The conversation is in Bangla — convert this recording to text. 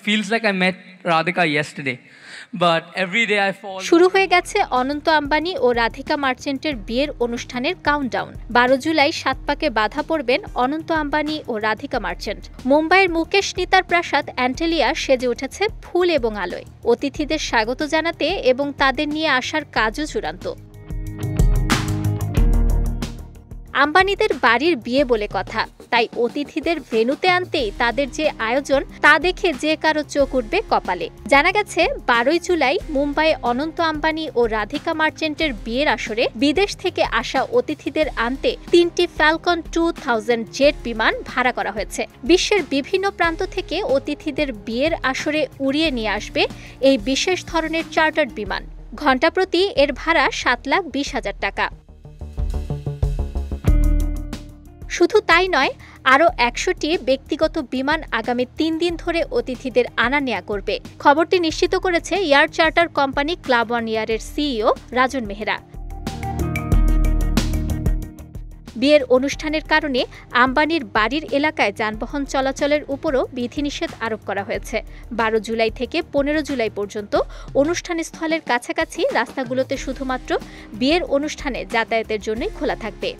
feels like I met Radhika yesterday. But every day I fall. শুরু হয়ে গেছে অনন্ত আম্বানি ও রাধিকা মার্চেন্টের বিয়ের অনুষ্ঠানের কাউন্টডাউন। 12 জুলাই সাতপাকে বাধা পড়বেন অনন্ত আম্বানি ও রাধিকা মার্চেন্ট। মুম্বাইয়ের মুকেশ নিতার প্রাসাদ অ্যান্টেলিয়া সেজে উঠেছে ফুল এবং আলোয়। অতিথিদের স্বাগত জানাতে এবং তাদের নিয়ে আসার কাজও চূড়ান্ত। আম্বানিদের বাড়ির বিয়ে বলে কথা, তাই অতিথিদের ভেন্যুতে আনতেই তাদের যে আয়োজন তা দেখে যে কারো চোখ উঠবে কপালে। জানা গেছে 12 জুলাই মুম্বাইয়ে অনন্ত আম্বানি ও রাধিকা মার্চেন্টের বিয়ের আসরে বিদেশ থেকে আসা অতিথিদের আনতে 3টি ফ্যালকন 2000 জেট বিমান ভাড়া করা হয়েছে। বিশ্বের বিভিন্ন প্রান্ত থেকে অতিথিদের বিয়ের আসরে উড়িয়ে নিয়ে আসবে এই বিশেষ ধরনের চার্টার্ড বিমান। ঘণ্টাপ্রতি এর ভাড়া 7,20,000 টাকা। শুধু তাই নয়, আরও 100টি ব্যক্তিগত বিমান আগামী 3 দিন ধরে অতিথিদের আনা নেয়া করবে। খবরটি নিশ্চিত করেছে air charter company club one এয়ারের সিইও রাজন মেহরা। বিয়ের অনুষ্ঠানের কারণে আম্বানির বাড়ির এলাকায় যানবাহন চলাচলের উপরও বিধিনিষেধ আরোপ করা হয়েছে। 12 জুলাই থেকে 15 জুলাই পর্যন্ত অনুষ্ঠান স্থলের কাছাকাছি রাস্তাগুলোতে শুধুমাত্র বিয়ের অনুষ্ঠানে যাতায়াতের জন্যই খোলা থাকবে।